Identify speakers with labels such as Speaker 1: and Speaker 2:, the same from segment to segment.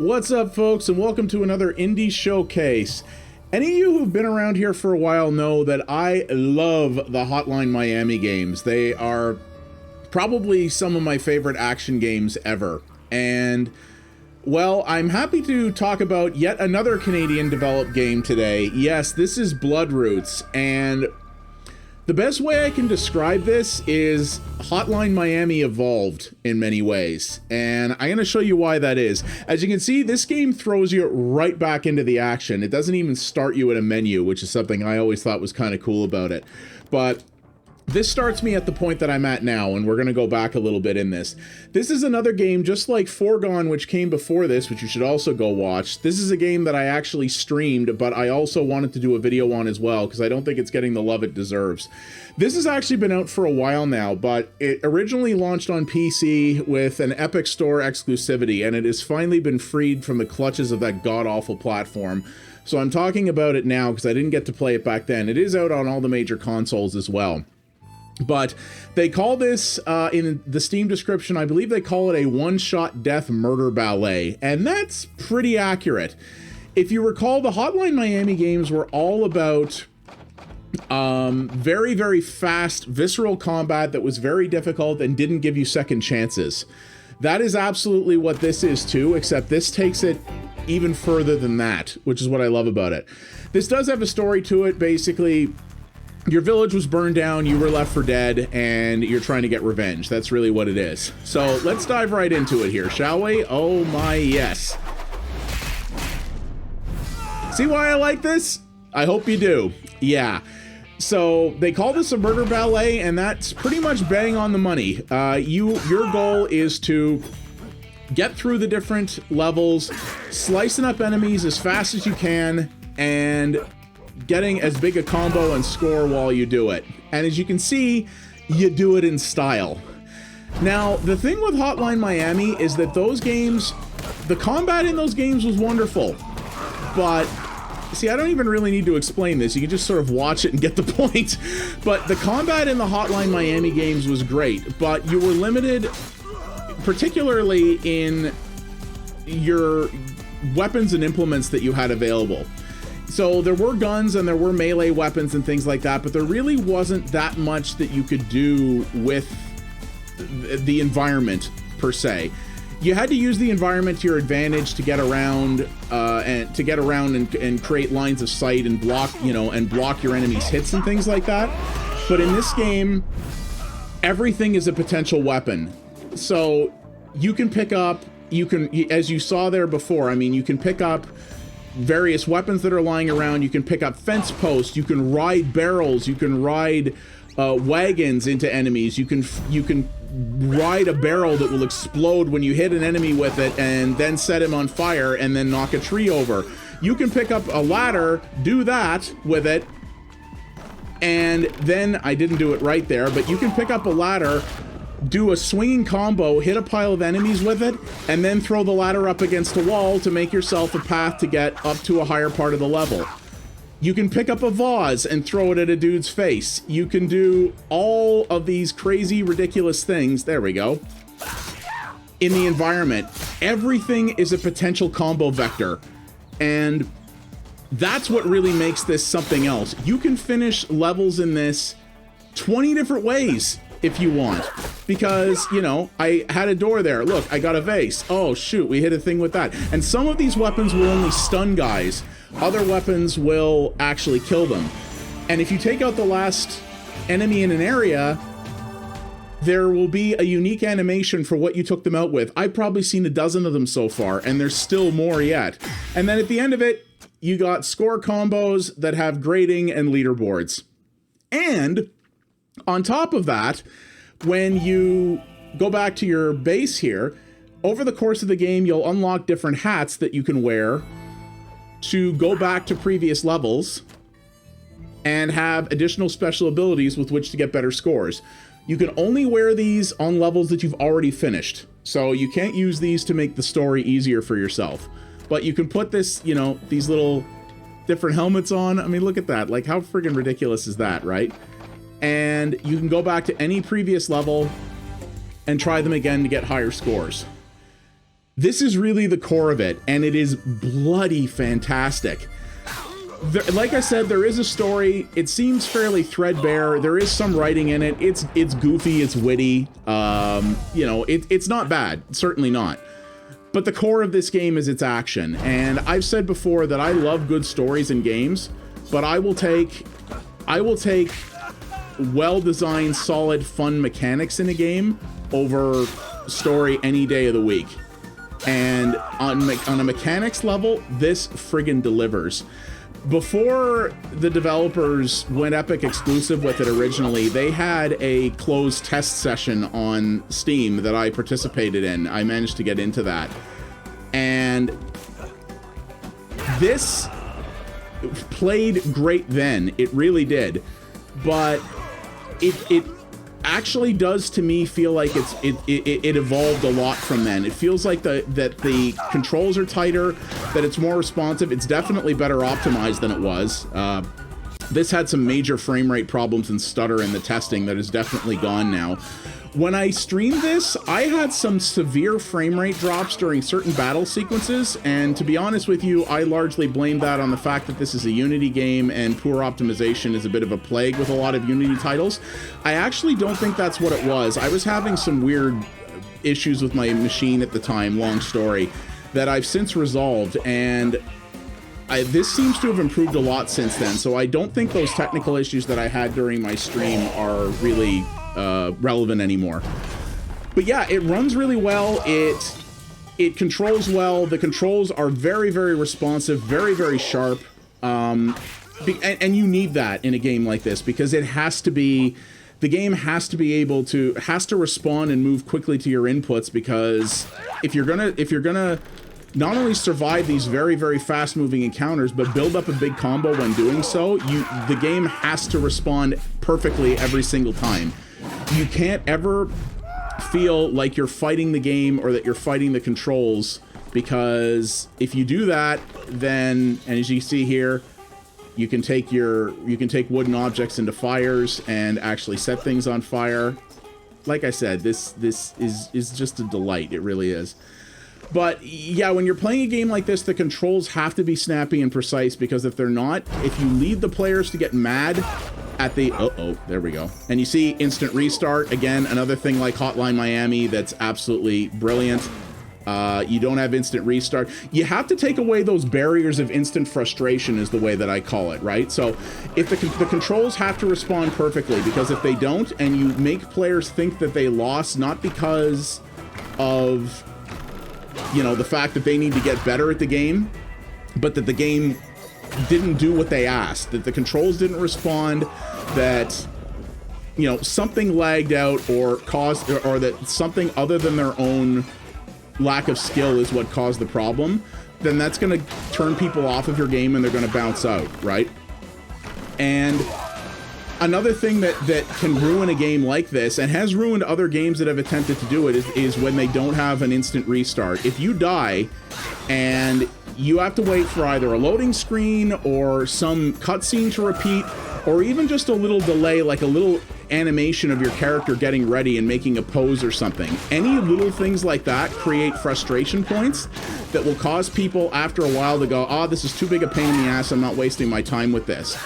Speaker 1: What's up, folks, and welcome to another indie showcase. Any of you who've been around here for a while know that I love the Hotline Miami games. They are probably some of my favorite action games ever. And, well, I'm happy to talk about yet another Canadian-developed game today. Yes, this is Bloodroots, and the best way I can describe this is Hotline Miami evolved in many ways, and I'm going to show you why that is. As you can see, this game throws you right back into the action. It doesn't even start you at a menu, which is something I always thought was kind of cool about it. But this starts me at the point that I'm at now, and we're going to go back a little bit in this. This is another game just like Foregone, which came before this, which you should also go watch. This is a game that I actually streamed, but I also wanted to do a video on as well, because I don't think it's getting the love it deserves. This has actually been out for a while now, but it originally launched on PC with an Epic Store exclusivity, and it has finally been freed from the clutches of that god-awful platform. So I'm talking about it now because I didn't get to play it back then. It is out on all the major consoles as well. But they call this, in the Steam description, I believe they call it a one-shot death murder ballet, and that's pretty accurate. If you recall, the Hotline Miami games were all about very, very fast, visceral combat that was very difficult and didn't give you second chances. That is absolutely what this is too, except this takes it even further than that, which is what I love about it. This does have a story to it. Basically, your village was burned down, you were left for dead, and you're trying to get revenge. That's really what it is. So let's dive right into it here, shall we? Oh my yes. See why I like this? I hope you do. Yeah. So they call this a murder ballet, and that's pretty much bang on the money. Your goal is to get through the different levels, slicing up enemies as fast as you can, and getting as big a combo and score while you do it. And as you can see, you do it in style. Now, the thing with Hotline Miami is that those games, the combat in those games was wonderful. But, see, I don't even really need to explain this. You can just sort of watch it and get the point. But the combat in the Hotline Miami games was great, but you were limited, particularly in your weapons and implements that you had available. So there were guns and there were melee weapons and things like that, but there really wasn't that much that you could do with the environment per se. You had to use the environment to your advantage to get around and create lines of sight and block, and block your enemies' hits and things like that. But in this game, everything is a potential weapon. So you can pick up, as you saw there before, I mean, you can pick up various weapons that are lying around. You can pick up fence posts, you can ride barrels, you can ride wagons into enemies, you can ride a barrel that will explode when you hit an enemy with it and then set him on fire and then knock a tree over. You can pick up a ladder, do that with it, and then, I didn't do it right there, but you can pick up a ladder, do a swinging combo, hit a pile of enemies with it, and then throw the ladder up against a wall to make yourself a path to get up to a higher part of the level. You can pick up a vase and throw it at a dude's face. You can do all of these crazy, ridiculous things. There we go. In the environment, everything is a potential combo vector, and that's what really makes this something else. You can finish levels in this 20 different ways if you want, because, I had a door there. Look, I got a vase. Oh, shoot, we hit a thing with that. And some of these weapons will only stun guys. Other weapons will actually kill them. And if you take out the last enemy in an area, there will be a unique animation for what you took them out with. I've probably seen a dozen of them so far, and there's still more yet. And then at the end of it, you got score combos that have grading and leaderboards. And on top of that, when you go back to your base here, over the course of the game, you'll unlock different hats that you can wear to go back to previous levels and have additional special abilities with which to get better scores. You can only wear these on levels that you've already finished, so you can't use these to make the story easier for yourself. But you can put this, these little different helmets on. I mean, look at that. Like, how friggin' ridiculous is that, right? And you can go back to any previous level and try them again to get higher scores. This is really the core of it, and it is bloody fantastic. Like I said, there is a story. It seems fairly threadbare. There is some writing in it. It's goofy. It's witty. You know, it's not bad. Certainly not. But the core of this game is its action. And I've said before that I love good stories in games, but I will take well-designed, solid, fun mechanics in a game over story any day of the week. And on a mechanics level, this friggin' delivers. Before the developers went Epic exclusive with it originally, they had a closed test session on Steam that I participated in. I managed to get into that. And this played great then. It really did. But it actually does to me feel like it evolved a lot from then. It feels like that the controls are tighter, that it's more responsive. It's definitely better optimized than it was. This had some major frame rate problems and stutter in the testing that is definitely gone now. When I streamed this, I had some severe frame rate drops during certain battle sequences, and to be honest with you, I largely blame that on the fact that this is a Unity game and poor optimization is a bit of a plague with a lot of Unity titles. I actually don't think that's what it was. I was having some weird issues with my machine at the time, long story, that I've since resolved, and this seems to have improved a lot since then, so I don't think those technical issues that I had during my stream are really relevant anymore. But yeah, it runs really well. It controls well. The controls are very, very responsive, very, very sharp. And you need that in a game like this because it has to be, the game has to be able to, has to respond and move quickly to your inputs, because if you're gonna not only survive these very, very fast moving encounters, but build up a big combo when doing so, the game has to respond perfectly every single time. You can't ever feel like you're fighting the game or that you're fighting the controls, because if you do that, then, and as you see here, you can take wooden objects into fires and actually set things on fire. Like I said, this is just a delight. It really is. But yeah, when you're playing a game like this, the controls have to be snappy and precise, because if they're not, if you lead the players to get mad at the, there we go. And you see instant restart, again, another thing like Hotline Miami that's absolutely brilliant. You don't have instant restart. You have to take away those barriers of instant frustration is the way that I call it, right? So if the controls have to respond perfectly, because if they don't, and you make players think that they lost, not because of, you know, the fact that they need to get better at the game, but that the game didn't do what they asked, that the controls didn't respond, that, you know, something lagged out or caused, or that something other than their own lack of skill is what caused the problem, then that's going to turn people off of your game and they're going to bounce out, right? And another thing that can ruin a game like this, and has ruined other games that have attempted to do it, is when they don't have an instant restart. If you die and you have to wait for either a loading screen or some cutscene to repeat, or even just a little delay, like a little animation of your character getting ready and making a pose or something. Any little things like that create frustration points that will cause people after a while to go, oh, this is too big a pain in the ass, I'm not wasting my time with this.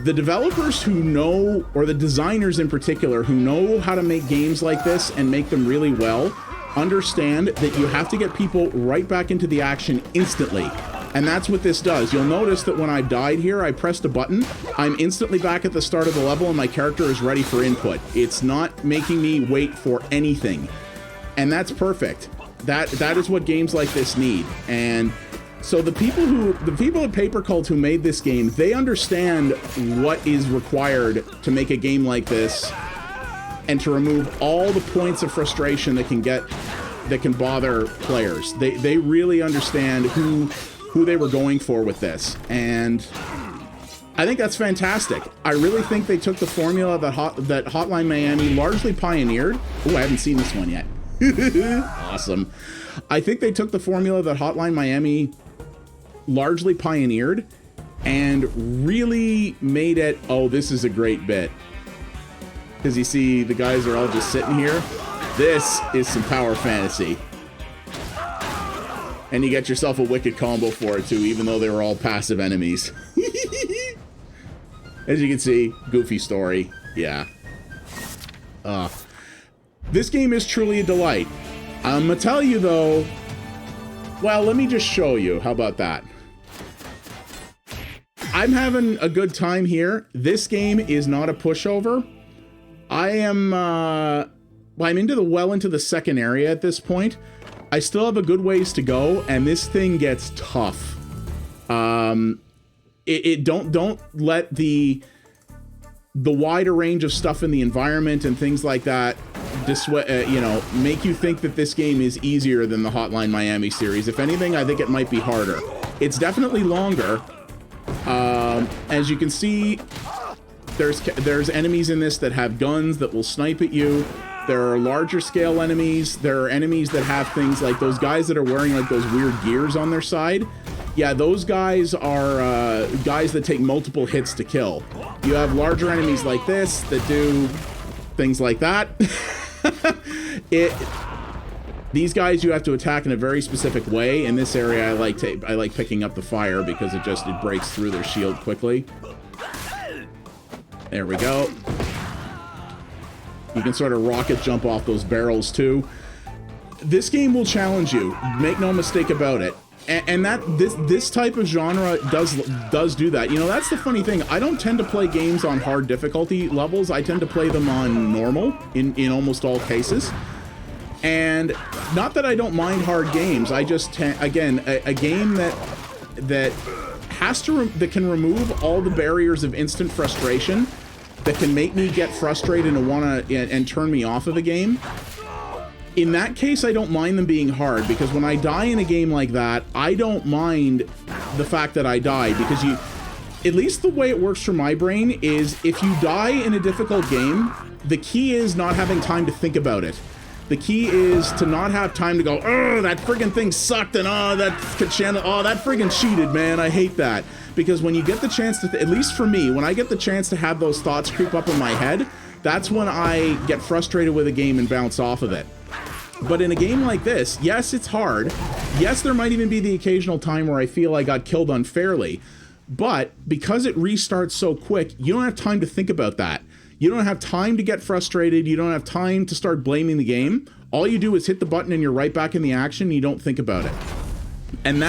Speaker 1: The developers who know, or the designers in particular, who know how to make games like this and make them really well, understand that you have to get people right back into the action instantly. And that's what this does. You'll notice that when I died here, I pressed a button, I'm instantly back at the start of the level and my character is ready for input. It's not making me wait for anything. And that's perfect. That is what games like this need. And so the people at Paper Cult who made this game, they understand what is required to make a game like this and to remove all the points of frustration that can bother players. They really understand who they were going for with this, and I think that's fantastic. I really think they took the formula that Hotline Miami largely pioneered. Oh, I haven't seen this one yet. Awesome. I think they took the formula that Hotline Miami largely pioneered and really made it, oh, this is a great bit. Because you see, the guys are all just sitting here. This is some power fantasy. And you get yourself a wicked combo for it too, even though they were all passive enemies. As you can see, goofy story. Yeah. This game is truly a delight. I'm gonna tell you though, well, let me just show you. How about that? I'm having a good time here. This game is not a pushover. I am, I'm into the second area at this point. I still have a good ways to go, and this thing gets tough. Don't let the wider range of stuff in the environment and things like that make you think that this game is easier than the Hotline Miami series. If anything, I think it might be harder. It's definitely longer. As you can see, there's enemies in this that have guns that will snipe at you. There are larger scale enemies. There are enemies that have things like those guys that are wearing like those weird gears on their side. Yeah, those guys are guys that take multiple hits to kill. You have larger enemies like this that do things like that. These guys you have to attack in a very specific way. In this area, I like picking up the fire because it breaks through their shield quickly. There we go. You can sort of rocket jump off those barrels too. This game will challenge you. Make no mistake about it. And this type of genre does do that. You know, that's the funny thing. I don't tend to play games on hard difficulty levels. I tend to play them on normal in almost all cases. And not that I don't mind hard games. I just again a game that can remove all the barriers of instant frustration, that can make me get frustrated and turn me off of a game. In that case, I don't mind them being hard, because when I die in a game like that, I don't mind the fact that I die, because at least the way it works for my brain is, if you die in a difficult game, the key is not having time to think about it. The key is to not have time to go, oh, that friggin' thing sucked, and oh, that friggin' cheated, man, I hate that. Because when you get the chance to, at least for me, when I get the chance to have those thoughts creep up in my head, that's when I get frustrated with a game and bounce off of it. But in a game like this, yes, it's hard. Yes, there might even be the occasional time where I feel I got killed unfairly. But because it restarts so quick, you don't have time to think about that. You don't have time to get frustrated. You don't have time to start blaming the game. All you do is hit the button and you're right back in the action, and you don't think about it. And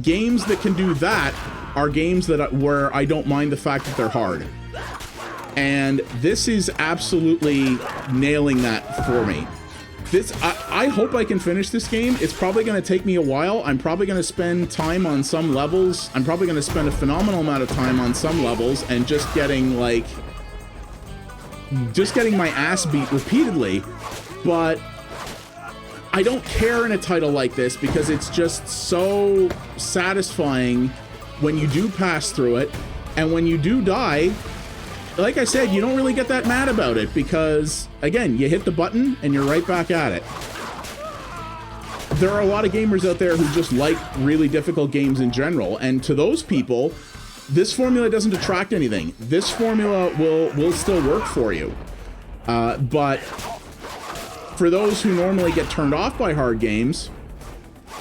Speaker 1: games that can do that are games where I don't mind the fact that they're hard. And this is absolutely nailing that for me. I hope I can finish this game. It's probably going to take me a while. I'm probably going to spend time on some levels. I'm probably going to spend a phenomenal amount of time on some levels and just getting my ass beat repeatedly. But I don't care in a title like this, because it's just so satisfying when you do pass through it, and when you do die, like I said, you don't really get that mad about it, because again, you hit the button and you're right back at it. There are a lot of gamers out there who just like really difficult games in general, and to those people, this formula doesn't detract anything. This formula will still work for you. But for those who normally get turned off by hard games,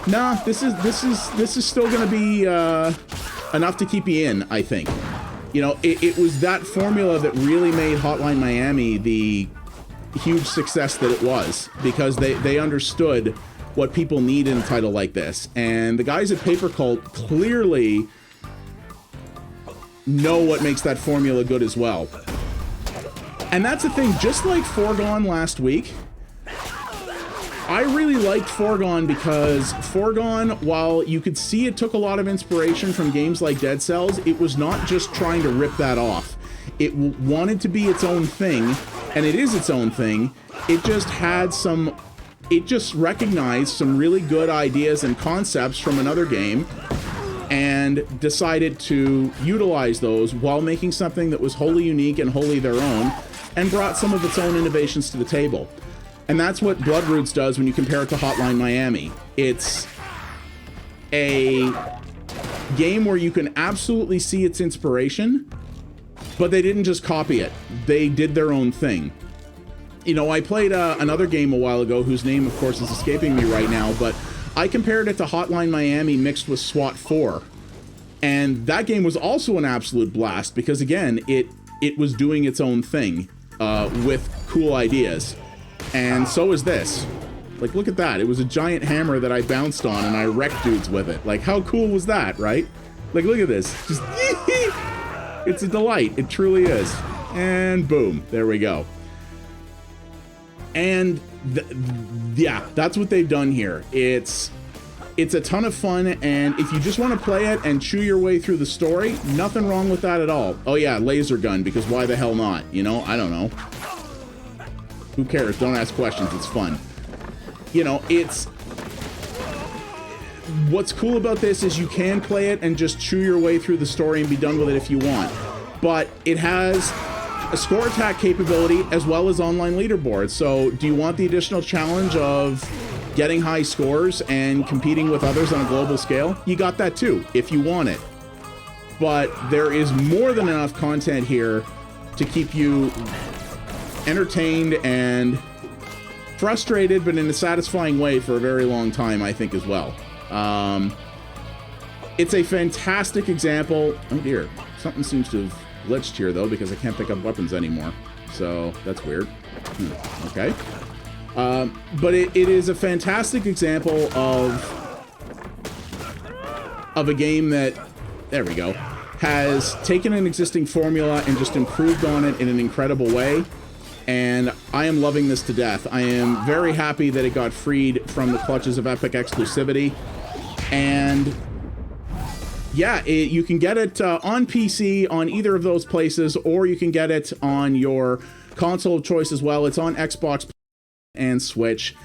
Speaker 1: nah, this is still going to be enough to keep you in, I think. You know, it was that formula that really made Hotline Miami the huge success that it was, because they understood what people need in a title like this. And the guys at Paper Cult clearly know what makes that formula good as well. And that's the thing, just like Foregone last week, I really liked Foregone, because Foregone, while you could see it took a lot of inspiration from games like Dead Cells, it was not just trying to rip that off. It wanted to be its own thing, and it is its own thing. It just recognized some really good ideas and concepts from another game, and decided to utilize those while making something that was wholly unique and wholly their own, and brought some of its own innovations to the table. And that's what Bloodroots does when you compare it to Hotline Miami. It's a game where you can absolutely see its inspiration, but they didn't just copy it. They did their own thing. You know, I played another game a while ago whose name, of course, is escaping me right now, but I compared it to Hotline Miami mixed with SWAT 4. And that game was also an absolute blast because, again, it was doing its own thing with cool ideas. And so is this. Like, look at that. It was a giant hammer that I bounced on and I wrecked dudes with it. Like, how cool was that, right? Like, look at this. Just, it's a delight. It truly is. And boom, there we go. And yeah, that's what they've done here. It's a ton of fun, and if you just want to play it and chew your way through the story, nothing wrong with that at all. Oh yeah, laser gun, because why the hell not? You know, I don't know. Who cares? Don't ask questions. It's fun. You know, what's cool about this is you can play it and just chew your way through the story and be done with it if you want. But it has a score attack capability as well as online leaderboards. So do you want the additional challenge of getting high scores and competing with others on a global scale? You got that too, if you want it. But there is more than enough content here to keep you entertained and frustrated, but in a satisfying way for a very long time, I think, as well. It's a fantastic example. Oh dear, something seems to have glitched here though, because I can't pick up weapons anymore. So that's weird. Okay. But it is a fantastic example of a game that, there we go, has taken an existing formula and just improved on it in an incredible way. And I am loving this to death. I am very happy that it got freed from the clutches of Epic exclusivity. And yeah, you can get it on PC on either of those places, or you can get it on your console of choice as well. It's on Xbox and Switch.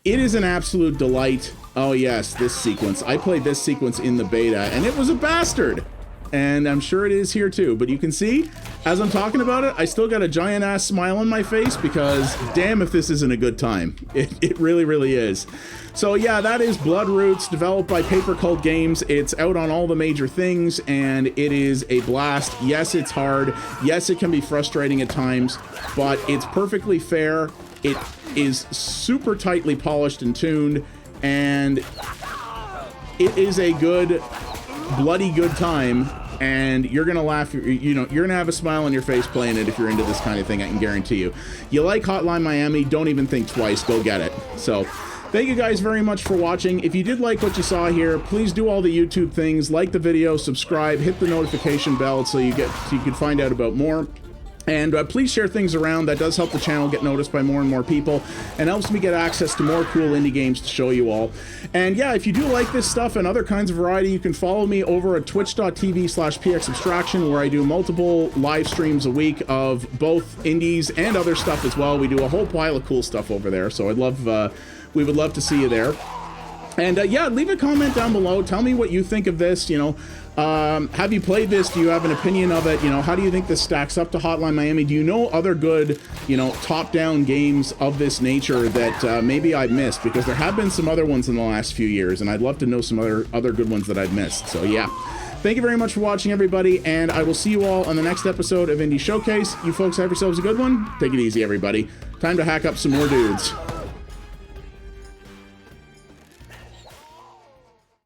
Speaker 1: It is an absolute delight. Oh yes, this sequence. I played this sequence in the beta, and it was a bastard. And I'm sure it is here too. But you can see, as I'm talking about it, I still got a giant ass smile on my face because damn if this isn't a good time. It really, really is. So yeah, that is Bloodroots, developed by Paper Cult Games. It's out on all the major things, and it is a blast. Yes, it's hard. Yes, it can be frustrating at times, but it's perfectly fair. It is super tightly polished and tuned, and it is a good, bloody good time, and you're gonna laugh. You know, you're gonna have a smile on your face playing it if you're into this kind of thing. I can guarantee you. You like Hotline Miami? Don't even think twice. Go get it. So thank you guys very much for watching. If you did like what you saw here, please do all the YouTube things. Like the video, subscribe, hit the notification bell so you can find out about more. And please share things around. That does help the channel get noticed by more and more people, and helps me get access to more cool indie games to show you all. And yeah, if you do like this stuff and other kinds of variety, you can follow me over at twitch.tv/pxabstraction, where I do multiple live streams a week of both indies and other stuff as well. We do a whole pile of cool stuff over there, so we would love to see you there. And yeah, leave a comment down below. Tell me what you think of this. You know, have you played this? Do you have an opinion of it? You know, how do you think this stacks up to Hotline Miami? Do you know other good, you know, top-down games of this nature that maybe I've missed? Because there have been some other ones in the last few years, and I'd love to know some other good ones that I've missed. So yeah, thank you very much for watching, everybody, and I will see you all on the next episode of Indie Showcase. You folks have yourselves a good one. Take it easy, everybody. Time to hack up some more dudes.